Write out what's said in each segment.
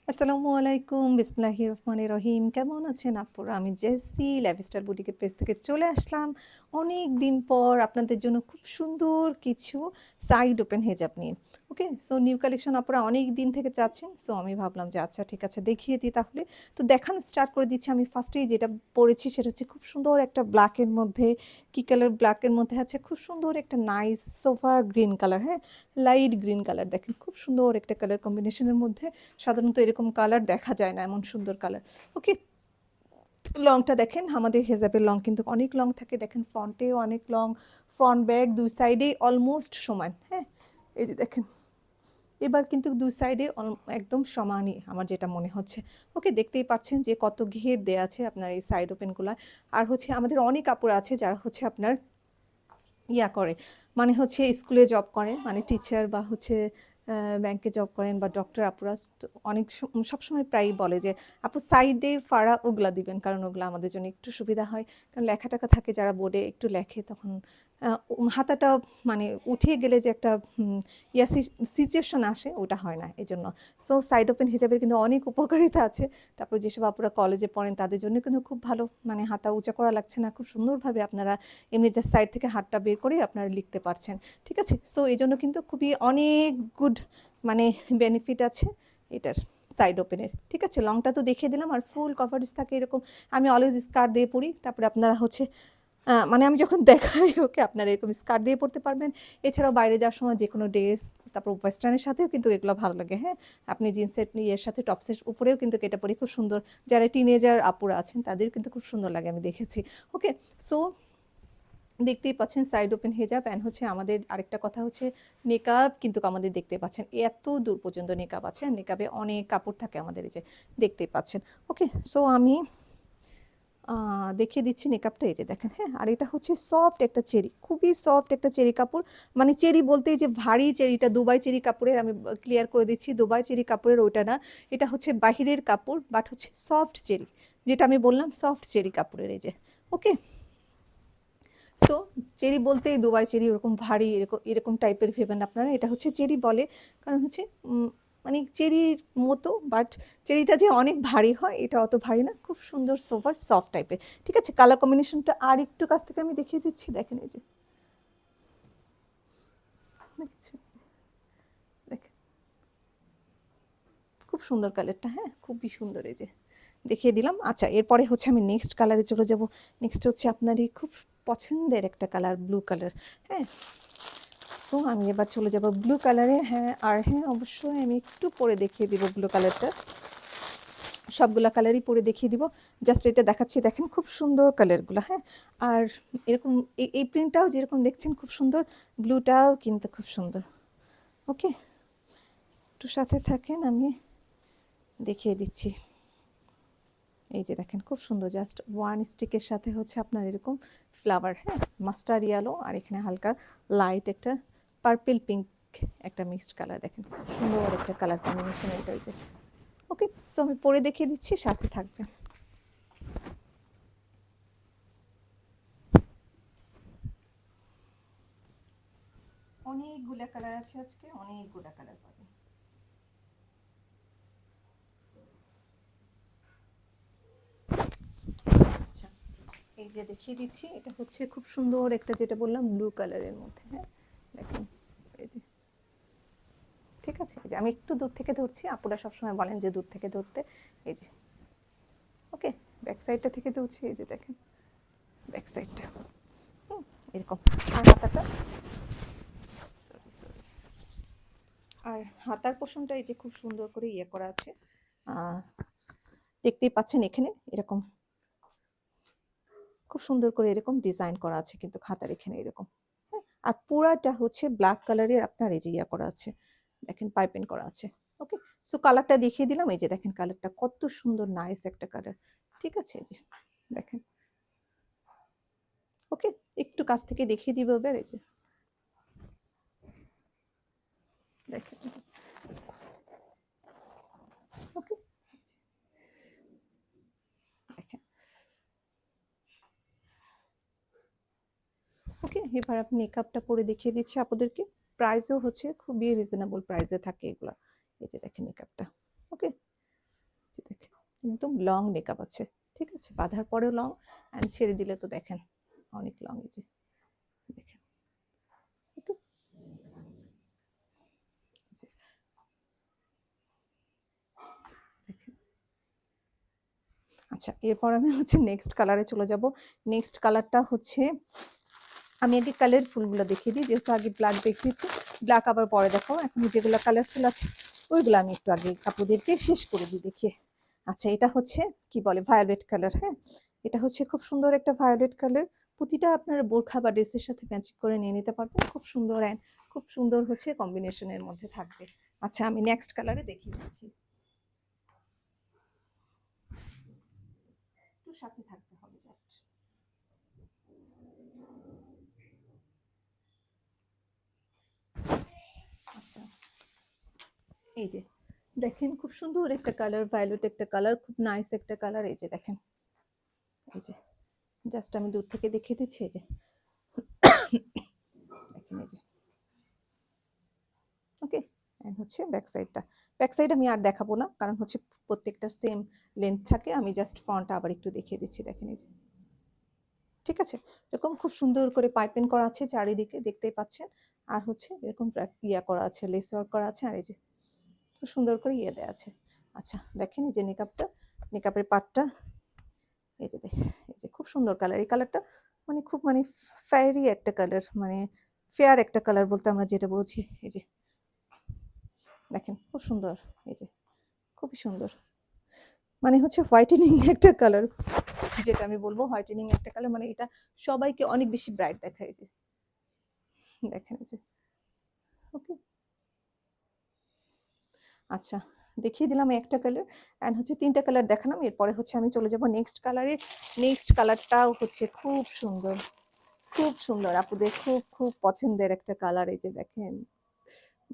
আসসালামু আলাইকুম, বিসমিল্লাহির রহমানির রহিম। কেমন আছেন আপুরা? আমি জেসি লাইফস্টাইল বুটিকের পেজ থেকে চলে আসলাম। অনেক দিন পর আপনাদের জন্য খুব সুন্দর কিছু সাইড ওপেন হিজাব নিয়ে। ওকে? সো নিউ কালেকশন আপুরা অনেক দিন থেকে চাচ্ছেন। সো আমি ভাবলাম যে আচ্ছা ঠিক আছে দেখিয়ে দিই তাহলে। তো দেখানো স্টার্ট করে দিচ্ছি। আমি ফার্স্টেই যেটা পরেছি সেটা হচ্ছে খুব সুন্দর একটা ব্ল্যাকের মধ্যে, কি কালার ব্ল্যাকের মধ্যে আছে খুব সুন্দর একটা নাইস সোফা গ্রিন কালার, হ্যাঁ? লাইট গ্রিন কালার দেখেন খুব সুন্দর একটা কালার কম্বিনেশনের মধ্যে। সাধারণত এরকম কালার দেখা যায় না, এমন সুন্দর কালার। ওকে, লংটা দেখেন আমাদের হেজাবের লং কিন্তু অনেক লং থাকে, দেখেন ফ্রন্টেও অনেক লং, ফ্রন্ট ব্যাক দুই সাইডেই অলমোস্ট সমান, হ্যাঁ? এই যে দেখেন এবার কিন্তু দুই সাইডে একদম সমানই আমার যেটা মনে হচ্ছে। ওকে, দেখতেই পাচ্ছেন যে কত ঘের দেয়া আছে আপনার এই সাইড ওপেনগুলা। আর হচ্ছে আমাদের অনেক কাপড় আছে যারা হচ্ছে আপনার ইয়া করে, মানে হচ্ছে স্কুলে জব করে, মানে টিচার বা হচ্ছে ব্যাংকে জব করেন বা ডক্টর আপুরা তো অনেক সবসময় প্রায়ই বলে যে আপু সাইডে ফাড়া ওগুলা দিবেন, কারণ ওগুলা আমাদের জন্য একটু সুবিধা হয়। কারণ লেখা টাকা থাকে যারা বোর্ডে একটু লেখে তখন হাতাটা মানে উঠিয়ে গেলে যে একটা ইয়া সিচুয়েশন আসে ওটা হয় না এই জন্য। সো সাইড ওপেন হিজাবের কিন্তু অনেক উপকারিতা আছে। তারপর যেসব আপুরা কলেজে পড়েন তাদের জন্য কিন্তু খুব ভালো, মানে হাতা উঁচা করা লাগছে না, খুব সুন্দরভাবে আপনারা এমনি জাস্ট সাইড থেকে হাতটা বের করে আপনারা লিখতে পারছেন। ঠিক আছে? সো এই জন্য কিন্তু খুবই অনেক গুড, মানে বেনিফিট আছে এটার সাইড ওপেনের। ঠিক আছে, লংটা তো দেখিয়ে দিলাম। আর ফুল কভারেজ থাকে এরকম। আমি অলওয়েজ স্কার্ট দিয়ে পরি, তারপরে আপনারা হচ্ছে মানে আমি যখন দেখাই ওকে আপনারা এরকম স্কার্ট দিয়ে পড়তে পারবেন। এছাড়াও বাইরে যাওয়ার সময় যে কোনো ড্রেস, তারপর ওয়েস্টার্নের সাথেও কিন্তু এগুলো ভালো লাগে, হ্যাঁ? আপনি জিন্সের ইয়ের সাথে টপসের উপরেও কিন্তু এটা পরে খুব সুন্দর। যারা টিনেজার আপুরা আছেন তাদের কিন্তু খুব সুন্দর লাগে, আমি দেখেছি। ওকে, সো দেখতেই পাচ্ছেন সাইড ওপেন হেজাব। অ্যান্ড হচ্ছে আমাদের আরেকটা কথা হচ্ছে নেকাব কিন্তু আমাদের দেখতে পাচ্ছেন এত দূর পর্যন্ত নেকাব আছে। আর নেকাবে অনেক কাপড় থাকে আমাদের, এই যে দেখতেই পাচ্ছেন। ওকে, সো আমি দেখিয়ে দিচ্ছি নেকাবটা, এই যে দেখেন, হ্যাঁ? আর এটা হচ্ছে সফট একটা চেরি, খুবই সফট একটা চেরি কাপড়। মানে চেরি বলতেই যে ভারী চেরিটা দুবাই চেরি কাপড়ের, আমি ক্লিয়ার করে দিচ্ছি দুবাই চেরি কাপড়ের ওইটা না, এটা হচ্ছে বাহিরের কাপড়, বাট হচ্ছে সফট চেরি, যেটা আমি বললাম সফট চেরি কাপড়ের, এই যে। ওকে, সো চেরি বলতেই দুবাই চেরি ওরকম ভারী এরকম এরকম টাইপের ভেবেন আপনারা, এটা হচ্ছে চেরি বলে কারণ হচ্ছে মানে চেরির মতো, বাট চেরিটা যে অনেক ভারী হয় এটা অত ভারী না, খুব সুন্দর সোভার সফট টাইপের। ঠিক আছে, কালার কম্বিনেশনটা আর একটু কাছ থেকে আমি দেখিয়ে দিচ্ছি, দেখেন এই যে দেখছেন, দেখেন খুব সুন্দর কালারটা, হ্যাঁ খুবই সুন্দর, এই যে দেখিয়ে দিলাম। আচ্ছা, এরপরে হচ্ছে আমি নেক্সট কালারে চলে যাব। নেক্সট হচ্ছে আপনার এই খুব পছন্দের একটা কালার, ব্লু কালার, হ্যাঁ? সো আমি এবার চলে যাব ব্লু কালারে, হ্যাঁ। আর হ্যাঁ অবশ্যই আমি একটু পরে দেখিয়ে দিব ব্লু কালারটা, সবগুলা কালারই পরে দেখিয়ে দিব। জাস্ট এটা দেখাচ্ছি, দেখেন খুব সুন্দর কালারগুলো, হ্যাঁ। আর এরকম এই প্রিন্টটাও যেরকম দেখছেন খুব সুন্দর, ব্লুটাও কিন্তু খুব সুন্দর। ওকে, একটু সাথে থাকেন, আমি দেখিয়ে দিচ্ছি। এই যে দেখেন খুব সুন্দর, জাস্ট ওয়ান স্টিকের সাথে হচ্ছে আপনার এরকম ফ্লাওয়ার, হ্যাঁ, মাস্টার্ড ইয়েলো, আর এখানে হালকা লাইট একটা পার্পল পিঙ্ক একটা মিক্সড কালার, দেখেন খুব সুন্দর একটা কালার কম্বিনেশন এটা, যে। ওকে, সো আমি পরে দেখিয়ে দিচ্ছি, সাথে থাকবেন। অনেকগুলা কালার আছে আজকে, অনেকগুলা কালার পাবেন। আচ্ছা, এই যে দেখিয়ে দিচ্ছি, এটা হচ্ছে খুব সুন্দর একটা, যেটা বললাম ব্লু কালারের মধ্যে, হ্যাঁ দেখেন, এই যে ঠিক আছে, এই যে আমি একটু দূর থেকে ধরছি, আপুরা সবসময় বলেন যে দূর থেকে ধরতে, এই যে। ওকে, ব্যাক সাইডটা থেকে ধরছি, এই যে দেখেন ব্যাক সাইডটা এরকম। আর হাতাটা, সরি সরি, আর হাতার পোর্শনটা এই যে খুব সুন্দর করে ইয়ে করা আছে, দেখতেই পাচ্ছেন এখানে এরকম খুব সুন্দর করে এরকম ডিজাইন করা আছে কিন্তু খাতার এখানে এরকম, হ্যাঁ। আর পুরাটা হচ্ছে ব্ল্যাক কালারের আপনার এই যে ইয়া করা আছে, দেখেন পাইপিং করা আছে। ওকে, সো কালারটা দেখিয়ে দিলাম, এই যে দেখেন কালারটা কত সুন্দর, নাইস একটা কালার। ঠিক আছে, এই যে দেখেন। ওকে, একটু কাছ থেকে দেখিয়ে দিব এবার, এই যে দেখেন। ওকে, দেখেন। ওকে, এবার আপনি মেকআপটা পরে দেখিয়ে দিচ্ছি আপনাদেরকে। প্রাইসও হচ্ছে খুবই রিজনেবল প্রাইসে থাকে এগুলা, এই যে দেখেন মেকআপটা। ওকে, যে দেখেন একদম লং মেকআপ আছে, ঠিক আছে, বাঁধার পরেও লং, অ্যান্ড ছেড়ে দিলে তো দেখেন অনেক লং। এই যে দেখেন, ওকে, দেখেন। আচ্ছা, এরপর আমি হচ্ছে নেক্সট কালারে চলে যাব। নেক্সট কালারটা হচ্ছে, আমি আগে কালারফুলগুলো দেখিয়ে দিই, যেহেতু আগে ব্ল্যাক দেখিয়েছি, ব্ল্যাক আবার পরে দেখাবো। এখন যেগুলো কালারফুল আছে ওইগুলো আমি একটু আগে আপুদেরকে শেষ করে দিই দেখিয়ে। আচ্ছা, এটা হচ্ছে কি বলে ভায়োলেট কালার। হ্যাঁ, এটা হচ্ছে খুব সুন্দর একটা ভায়োলেট কালার। প্রতিটা আপনার বোরখা বা ড্রেসের সাথে ম্যাচিং করে নিয়ে নিতে পারবেন, খুব সুন্দর, অ্যান্ড খুব সুন্দর হচ্ছে কম্বিনেশনের মধ্যে থাকবে। আচ্ছা, আমি নেক্সট কালারে দেখিয়ে দিচ্ছি, একটু সাথে থাকতে হবে জাস্ট। আচ্ছা, এই যে দেখেন খুব সুন্দর একটা কালার, ভায়োলেট একটা কালার, খুব নাইস একটা কালার। এই যে দেখেন, এই যে জাস্ট আমি দূর থেকে দেখিয়ে দিচ্ছি। এই যে দেখেন, এই যে ওকে। এন্ড হচ্ছে ব্যাক সাইডটা, ব্যাক সাইড আমি আর দেখাবো না, কারণ হচ্ছে প্রত্যেকটা সেম লেন্থ থাকে। আমি জাস্ট ফ্রন্টটা আবার একটু দেখিয়ে দিচ্ছি, দেখেন এই যে, ঠিক আছে। এরকম খুব সুন্দর করে পাইপিং করা আছে চারিদিকে, দেখতেই পাচ্ছেন। আর হচ্ছে এরকম ইয়া করা আছে, লেস ওয়ার্ক করা আছে, আর এই যে খুব সুন্দর করে ইয়ে দেওয়া আছে। আচ্ছা, দেখেন এই যে নেকআপটা, নেকআপের পার্টটা, এই যে এই যে খুব সুন্দর কালার। এই কালারটা মানে খুব মানে ফেয়ারি একটা কালার, মানে ফেয়ার একটা কালার বলতে আমরা যেটা বলছি। এই যে দেখেন খুব সুন্দর, এই যে খুবই সুন্দর, মানে হচ্ছে হোয়াইটেনিং একটা কালার, যেটা আমি বলবো হোয়াইটেনিং একটা কালার, মানে এটা সবাইকে অনেক বেশি ব্রাইট দেখায়। এই যে দেখেন, এই যে ওকে। আচ্ছা, দেখিয়ে দিলাম একটা কালার, অ্যান্ড হচ্ছে 3টা কালার দেখালাম। এরপরে হচ্ছে আমি চলে যাব নেক্সট কালারে। নেক্সট কালারটাও হচ্ছে খুব সুন্দর, খুব সুন্দর, আপুদের খুব খুব পছন্দের একটা কালার। এই যে দেখেন,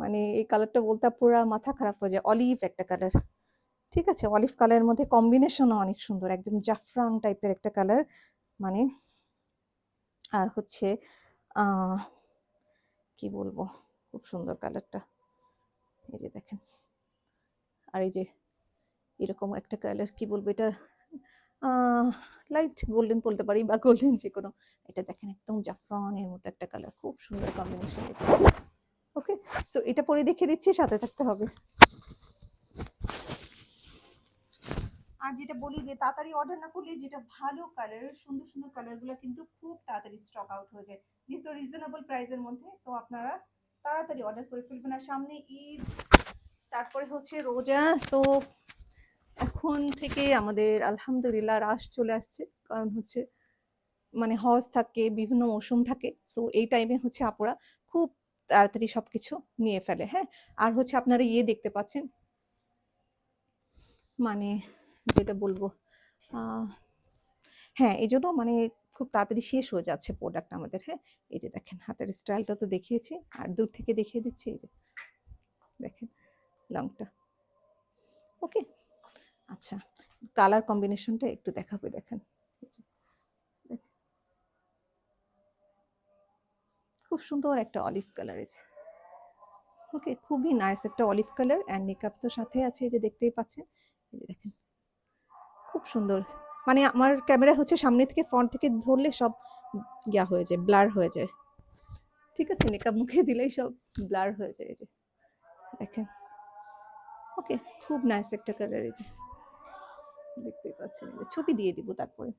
মানে এই কালারটা বলতে পুরা মাথা খারাপ হয়ে যায়। অলিভ একটা কালার, ঠিক আছে, অলিভ কালারের মধ্যে কম্বিনেশনও অনেক সুন্দর, একদম জাফরান টাইপের একটা কালার, মানে আর হচ্ছে আহ কি বলবো, খুব সুন্দর কালারটা। এই যে দেখেন, আর এই যে এরকম একটা কালার, কি বলবো এটা, লাইট গোল্ডেন বলতে পারি, বা গোল্ডেন যে কোনো। এটা দেখেন একদম জাফরানের মতো একটা কালার, খুব সুন্দর কম্বিনেশন। এই যে ওকে। সো এটা পরে দেখিয়ে দিচ্ছি, সাথে থাকতে হবে। আর যেটা বলি যে তাড়াতাড়ি অর্ডার না করলে, যেটা ভালো কালার, সুন্দর সুন্দর কালারগুলো কিন্তু খুব তাড়াতাড়ি স্টক আউট হয়ে যায়, যেহেতু রিজনেবল প্রাইসের মধ্যে। সো আপনারা তাড়াতাড়ি অর্ডার করে ফেলবেন। আর সামনে ঈদ, তারপরে হচ্ছে রোজা। সো এখন থেকে আমাদের আলহামদুলিল্লাহ রাশ চলে আসছে, কারণ হচ্ছে মানে হজ থাকে, বিভিন্ন মৌসুম থাকে। সো এই টাইমে হচ্ছে আপুরা খুব তাড়াতাড়ি সবকিছু নিয়ে ফেলে। হ্যাঁ, আর হচ্ছে আপনারা ইয়ে দেখতে পাচ্ছেন, মানে যেটা বলবো, হ্যাঁ, এই জন্য মানে খুব তাড়াতাড়ি শেষ হয়ে যাচ্ছে প্রোডাক্ট আমাদের। হ্যাঁ, এই যে দেখেন হাতের স্টাইলটা তো দেখিয়েছি, আর দূর থেকে দেখিয়ে দিচ্ছি। এই যে দেখেন লংটা, ওকে। আচ্ছা, কালার কম্বিনেশনটা একটু দেখাবো, দেখেন এই যে, দেখেন, খুব সুন্দর একটা অলিভ কালার। এই যে ওকে, খুবই নাইস একটা অলিভ কালার, অ্যান্ড মেকআপ তো সাথে আছে, এই যে দেখতেই পাচ্ছেন। এই যে দেখেন খুব সুন্দর, মানে আমার ক্যামেরা হচ্ছে সামনে থেকে ফ্রন্ট থেকে ধরলে সব ইয়া হয়ে যায়, ব্লার হয়ে যায়, ঠিক আছে, মেকআপ মুখে দিলেই সব ব্লার হয়ে যায়। এই যে দেখেন ওকে, খুব নাইস একটা কালার। এই যে দেখতেই পাচ্ছেন, এই যে ছবি দিয়ে দিব তারপরে,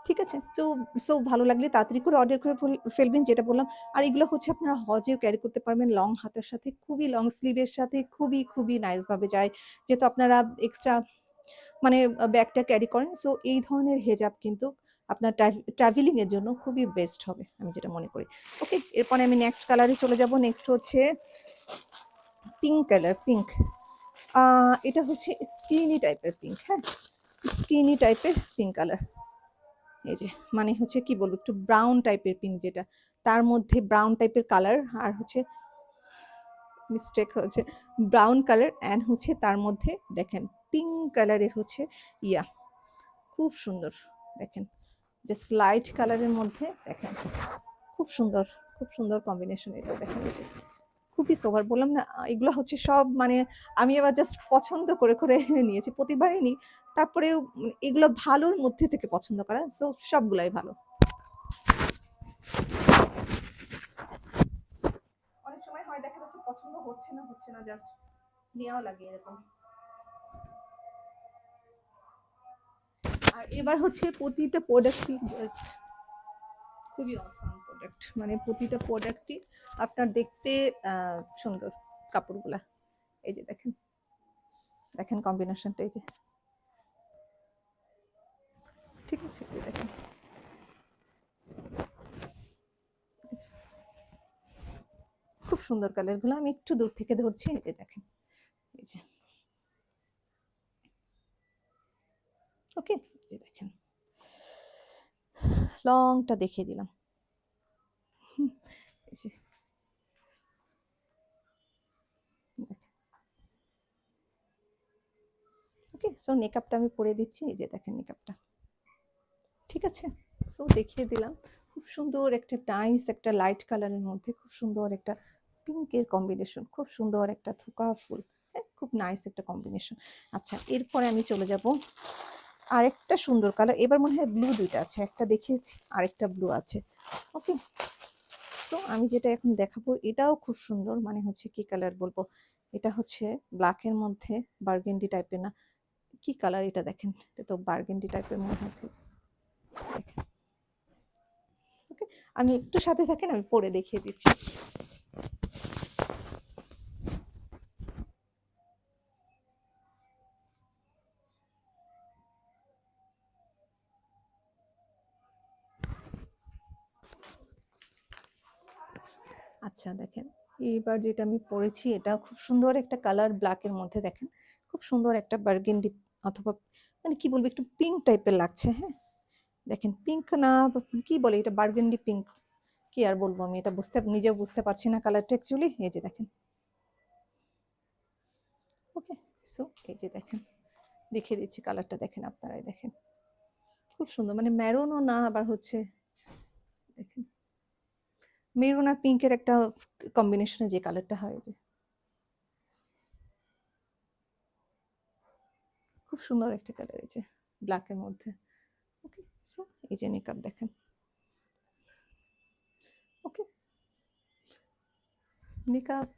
ঠিক আছে। তো সো ভালো লাগলে তাড়াতাড়ি করে অর্ডার করে ফেলবেন, যেটা বললাম। আর এগুলো হচ্ছে আপনারা হজেও ক্যারি করতে পারবেন, লং হাতের সাথে, খুবই লং স্লিভের সাথে, খুবই খুবই নাইস ভাবে যায়, যেহেতু আপনারা এক্সট্রা মানে ব্যাগটা ক্যারি করেন। সো এই ধরনের হেজাব কিন্তু আপনার ট্রাভেলিং এর জন্য খুবই বেস্ট হবে, আমি যেটা মনে করি। ওকে, এরপরে আমি নেক্সট কালারে চলে যাব। নেক্সট হচ্ছে পিঙ্ক কালার, পিঙ্ক, এটা হচ্ছে স্কিনি টাইপের পিঙ্ক। হ্যাঁ, স্কিনি টাইপের পিঙ্ক কালার। এই যে মানে হচ্ছে কি বলবো, একটু ব্রাউন টাইপের পিঙ্ক, যেটা তার মধ্যে ব্রাউন টাইপের কালার, আর হচ্ছে মিস্টেক হচ্ছে ব্রাউন কালার, অ্যান্ড হচ্ছে তার মধ্যে দেখেন পিঙ্ক কালারের হচ্ছে ইয়া, খুব সুন্দর। দেখেন জাস্ট লাইট কালারের মধ্যে, দেখেন খুব সুন্দর, খুব সুন্দর কম্বিনেশন। এটা দেখেন, এই যে খুবই সোবার, বললাম না এগুলো হচ্ছে সব মানে আমি এবার জাস্ট পছন্দ করে করে নিয়েছি, প্রতিবারই নিই। তারপরেও এগুলো ভালোর মধ্যে থেকে পছন্দ করা, সো সবগুলাই ভালো। অনেক সময় হয় দেখা যাচ্ছে পছন্দ হচ্ছে না জাস্ট নেওয়া লাগে এরকম। আর এবার হচ্ছে প্রতিটা প্রোডাক্টই জাস্ট খুবই অসাম প্রোডাক্ট, মানে প্রতিটা প্রোডাক্টই আপনার দেখতে সুন্দর কাপড়গুলা। এই যে দেখেন, দেখেন কম্বিনেশনটা, এই যে ঠিক আছে, এই দেখেন খুব সুন্দর কালারগুলো। আমি একটু দূর থেকে ধরছি, এই যে দেখেন, এই যে ওকে, যে দেখেন লংটা দেখিয়ে দিলাম। এই যে দেখেন, ওকে। সো মেকআপটা আমি পরে দিচ্ছি, এই যে দেখেন মেকআপটা, ঠিক আছে। সো দেখিয়ে দিলাম খুব সুন্দর একটা নাইস একটা লাইট কালারের মধ্যে খুব সুন্দর একটা পিঙ্কের কম্বিনেশন, খুব সুন্দর একটা থোকা ফুল, হ্যাঁ খুব নাইস একটা কম্বিনেশন। আচ্ছা, এরপরে আমি চলে যাব আরেকটা সুন্দর কালার। এবার মনে হয় ব্লু দুইটা আছে, একটা দেখিয়েছি আরেকটা ব্লু আছে, ওকে। সো আমি যেটা এখন দেখাবো এটাও খুব সুন্দর, মানে হচ্ছে কি কালার বলবো, এটা হচ্ছে ব্ল্যাকের মধ্যে বার্গেন্ডি টাইপের, না কি কালার এটা দেখেন, এটা তো বার্গেন্ডি টাইপের মনে হচ্ছে, দেখেন ওকে। আমি একটু সাথে থাকেন, আমি পরে দেখিয়ে দিচ্ছি। আচ্ছা দেখেন, এইবার যেটা আমি পরেছি এটা খুব সুন্দর একটা কালার, ব্ল্যাকের মধ্যে দেখেন খুব সুন্দর একটা বার্গেন্ডি অথবা মানে কি বলবো একটু পিঙ্ক টাইপের লাগছে, হ্যাঁ দেখেন পিঙ্ক না কি বলে এটা, বার্গেন্ডি পিঙ্ক, কি আর বলবো আমি এটা নিজেও বুঝতে পারছি না কালারটা অ্যাকচুয়ালি। এই যে দেখেন, ওকে। সো এই যে দেখেন, দেখিয়ে দিচ্ছি কালারটা, দেখেন আপনারাই দেখেন খুব সুন্দর, মানে ম্যারুনও না আবার হচ্ছে, দেখেন মেরুন আর পিঙ্কের একটা কম্বিনেশনে যে কালারটা হয়, যে খুব সুন্দর একটা কালার, এই যে ব্ল্যাকের মধ্যে, ওকে। সো এই যে মেকআপ দেখেন, ওকে মেকআপ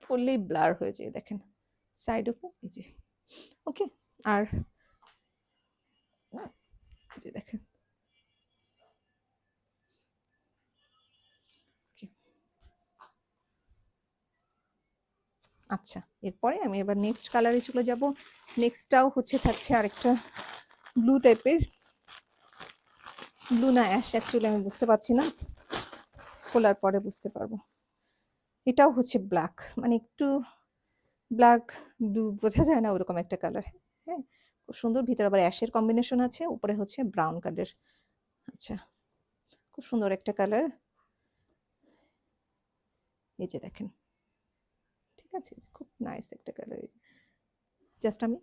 ফুললি ব্লার হয়ে যায় দেখেন সাইড উপর, এই যে ওকে। আর এই যে দেখেন, আচ্ছা এরপরে আমি এবার নেক্সট কালারে চলে যাব। নেক্সটটাও হচ্ছে থাকছে আরেকটা ব্লু টাইপের, ব্লু না অ্যাশ অ্যাকচুয়ালি আমি বুঝতে পারছি না, খোলার পরে বুঝতে পারবো। এটাও হচ্ছে ব্ল্যাক, মানে একটু ব্ল্যাক ব্লু বোঝা যায় না ওরকম একটা কালার, হ্যাঁ খুব সুন্দর। ভিতরে আবার অ্যাশের কম্বিনেশন আছে, উপরে হচ্ছে ব্রাউন কালার। আচ্ছা, খুব সুন্দর একটা কালার, এই যে দেখেন, ঠিক আছে খুব নাইস একটা কালার। জাস্ট আমি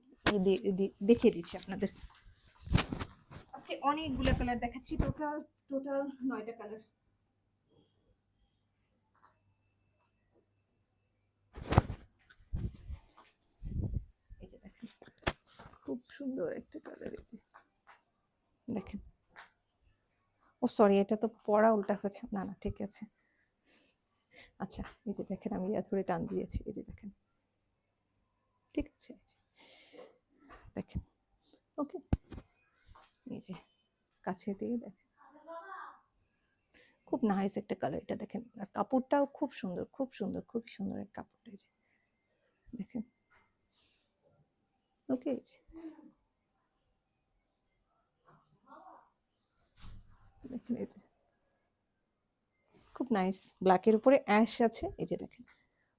দেখিয়ে দিচ্ছি আপনাদের, আজকে অনেকগুলো কালার দেখাচ্ছি, টোটাল টোটাল 9টা কালার। এই যে দেখেন খুব সুন্দর একটা কালার, এই যে দেখেন, ও সরি এটা তো পড়া উল্টা হয়েছে, না না ঠিক আছে। আচ্ছা এই যে দেখেন আমি ধরে টান দিয়েছি, এই যে দেখেন, ঠিক আছে দেখেন, ওকে। এই যে কাছে দিয়ে দেখেন খুব নাইস একটা কালার, এটা দেখেন। আর কাপড়টাও খুব সুন্দর, খুব সুন্দর, খুবই সুন্দর এক কাপড়টা, এই যে দেখেন, ওকে। এই যে দেখেন, এই যে খুব নাইস, ব্ল্যাকের উপরে অ্যাশ আছে, এই যে দেখেন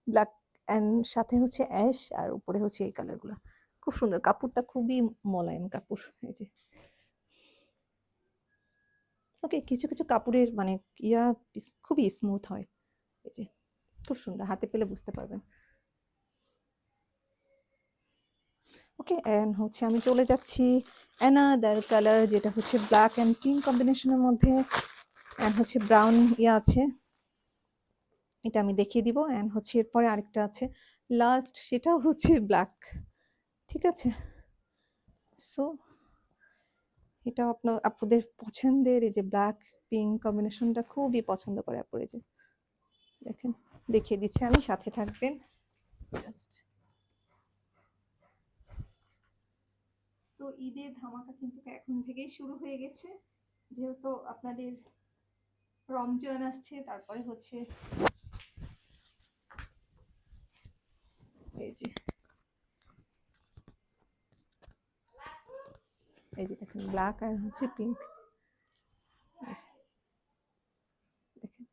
ব্ল্যাক অ্যান্ড সাথে হচ্ছে অ্যাশ, আর উপরে হচ্ছে এই কালারগুলো, খুব সুন্দর। কাপড়টা খুবই মোলায়েম কাপড়, এই যে ওকে। কিছু কিছু কাপড়ের মানে ইয়া খুবই স্মুথ হয়, এই যে খুব সুন্দর, হাতে পেলে বুঝতে পারবেন, ওকে। এন্ড হচ্ছে আমি চলে যাচ্ছি অ্যানাদার কালার, যেটা হচ্ছে ব্ল্যাক অ্যান্ড পিঙ্ক কম্বিনেশনের মধ্যে, অ্যান্ড হচ্ছে ব্রাউন ইয়া আছে, এটা আমি দেখিয়ে দিব অ্যান্ড হচ্ছে এরপরে আরেকটা আছে লাস্ট, সেটাও হচ্ছে ব্ল্যাক। ঠিক আছে? সো এটাও আপুদের পছন্দের, এই যে ব্ল্যাক পিঙ্ক কম্বিনেশনটা খুবই পছন্দ করে আপুরা। এই যে দেখেন, দেখিয়ে দিচ্ছি আমি, সাথে থাকবেন জাস্ট। সো ঈদের ধামাকা কিন্তু এখন থেকেই শুরু হয়ে গেছে, যেহেতু আপনাদের রমজান আসছে, তারপরে হচ্ছে এই যে দেখেন ব্ল্যাক আর হচ্ছে পিঙ্ক। আচ্ছা দেখেন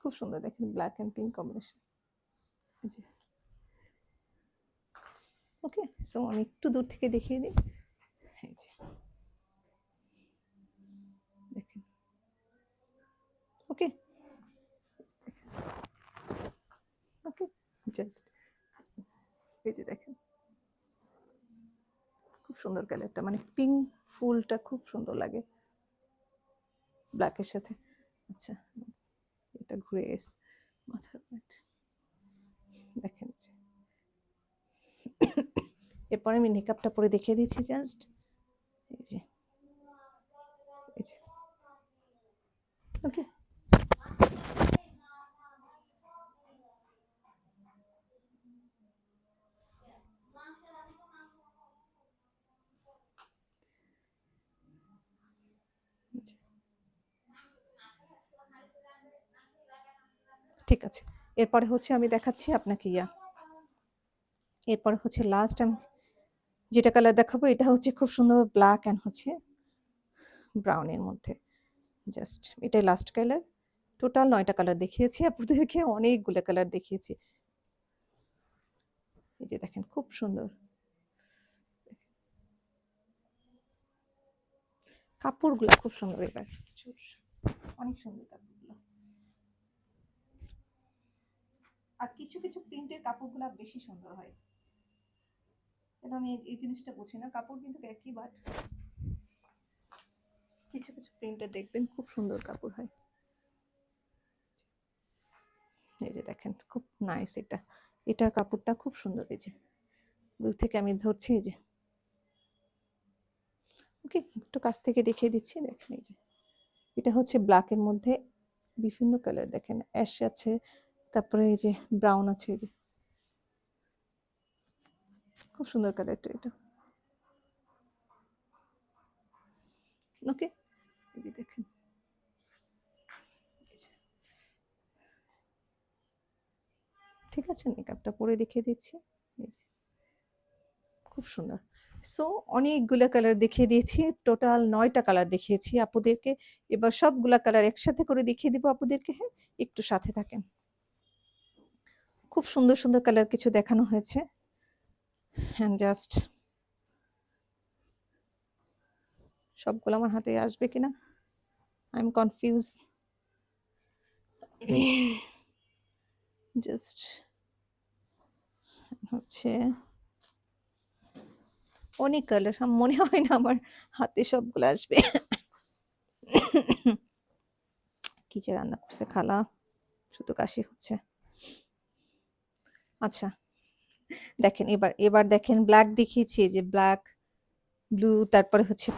খুব সুন্দর, দেখেন ব্ল্যাক অ্যান্ড পিঙ্ক কম্বিনেশন। এই যে ওকে, সো আমি একটু দূর থেকে দেখিয়ে দিই। এই যে দেখেন, ওকে ওকে, জাস্ট এই যে দেখেন খুব সুন্দর কালারটা, মানে পিঙ্ক ফুলটা খুব সুন্দর লাগে ব্ল্যাকের সাথে। আচ্ছা এটা ঘুরে এসে মাথার দেখেন যে এরপরে আমি মেকআপটা পরে দেখিয়ে দিচ্ছি জাস্ট। এই যে এই যে ওকে, ঠিক আছে। এরপরে হচ্ছে আমি দেখাচ্ছি আপনাকে এরপরে হচ্ছে লাস্ট আমি যেটা কালার দেখাবো, এটা হচ্ছে খুব সুন্দর ব্ল্যাক অ্যান্ড হচ্ছে ব্রাউনের মধ্যে। জাস্ট এটাই লাস্ট কালার। টোটাল 9টা কালার দেখিয়েছি আপনাদেরকে, অনেকগুলো কালার দেখিয়েছি। এই যে দেখেন খুব সুন্দর কাপড়গুলো, খুব সুন্দর, এবার অনেক সুন্দর কাপড়গুলো। আর কিছু কিছু প্রিন্টের কাপড়গুলো বেশি সুন্দর হয়, এটা আমি এই জিনিসটা বুঝি না। কাপড় কিন্তু একই, বাট কিছু কিছু প্রিন্টে দেখবেন খুব সুন্দর কাপড় হয়। এই যে দেখেন খুব নাইস, এটা কাপড়টা খুব সুন্দর। এই যে দূর থেকে আমি ধরছি, এই যে ওকে, একটু কাছ থেকে দেখিয়ে দিচ্ছি। দেখেন এই যে এটা হচ্ছে ব্ল্যাকের মধ্যে বিভিন্ন কালার, দেখেন অ্যাশ আছে, তারপরে এই যে ব্রাউন আছে। এই যে খুব সুন্দর কালারটা এটা। ওকে, এই যে দেখেন, ঠিক আছে, মেকআপটা পরে দেখিয়ে দিচ্ছি। এই যে খুব সুন্দর। সো অনেকগুলা কালার দেখিয়ে দিয়েছি, টোটাল 9টা কালার দেখিয়েছি আপুদেরকে। এবার সবগুলা কালার একসাথে করে দেখিয়ে দিব আপুদেরকে। হ্যাঁ, একটু সাথে থাকেন। খুব সুন্দর সুন্দর কালার কিছু দেখানো হয়েছে, হ্যান্ড জাস্ট সবগুলো আমার হাতে আসবে কিনা আই এম কনফিউজ। জাস্ট হচ্ছে অনেক কালার, মনে হয় না আমার হাতে সবগুলো আসবে। কি যে রান্না করছে খালা, শুধু কাশি হচ্ছে। আচ্ছা দেখেন, এবার দেখেন ব্ল্যাক দেখিয়েছি, যে ব্ল্যাক, ব্লু, তারপরে হচ্ছে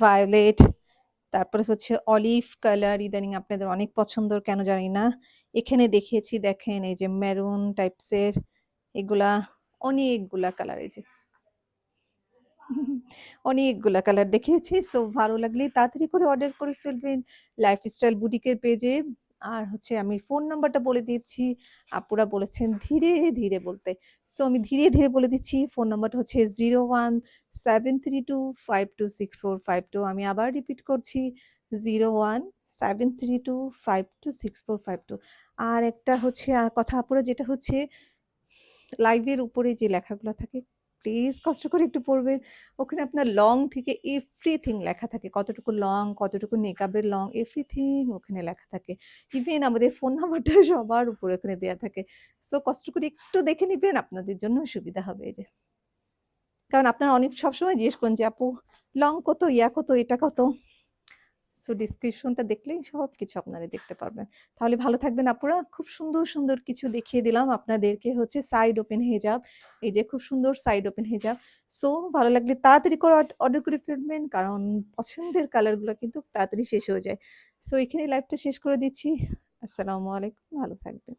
ভায়োলেট, তারপরে হচ্ছে অলিভ কালার, ইদানিং আপনাদের অনেক পছন্দর কেন জানি না। এখানে দেখিয়েছি দেখেন এই যে মেরুন টাইপসের, এগুলা অনেকগুলা কালার। এই যে অনেকগুলা কালার দেখিয়েছি। সো ভালো লাগলে তাড়াতাড়ি করে অর্ডার করে ফেলবেন লাইফস্টাইল বুটিকের পেজে। আর হচ্ছে আমি ফোন নাম্বারটা বলে দিচ্ছি, আপুরা বলেছেন ধীরে ধীরে বলতে, সো আমি ধীরে ধীরে বলে দিচ্ছি। ফোন নাম্বারটা হচ্ছে 0173252645 আমি আবার রিপিট করছি, 0173252645। আর একটা হচ্ছে কথা আপুরা, যেটা হচ্ছে লাইভের উপরে যে লেখাগুলো থাকে, প্লিজ কষ্ট করে একটু পড়বেন। ওখানে আপনার লং থেকে এভরিথিং লেখা থাকে, কতটুকু লং, কতটুকু নেকাবের লং, এভরিথিং ওখানে লেখা থাকে। ইভেন আমাদের ফোন নাম্বারটা সবার উপরে ওখানে দেয়া থাকে। সো কষ্ট করে একটু দেখে নিবেন, আপনাদের জন্য সুবিধা হবে। এই যে কারণ আপনারা অনেক সবসময় জিজ্ঞেস করেন যে আপু লং কত, ইয়া কত, এটা কত। সো ডেসক্রিপশনটা দেখলেই সবকিছু আপনারা দেখতে পারবেন। তাহলে ভালো থাকবেন আপুরা। খুব সুন্দর, সুন্দর কিছু দেখিয়ে দিলাম আপনাদেরকে হচ্ছে সাইড ওপেন হিজাব। এই যে খুব সুন্দর সাইড ওপেন হিজাব। সো ভালো লাগলে তাড়াতাড়ি করে অর্ডার করে ফেলবেন। কারণ পছন্দের কালারগুলো কিন্তু তাড়াতাড়ি শেষ হয়ে যায়। সো এখানেই লাইভটা শেষ করে দিচ্ছি। আসসালামু আলাইকুম। ভালো থাকবেন।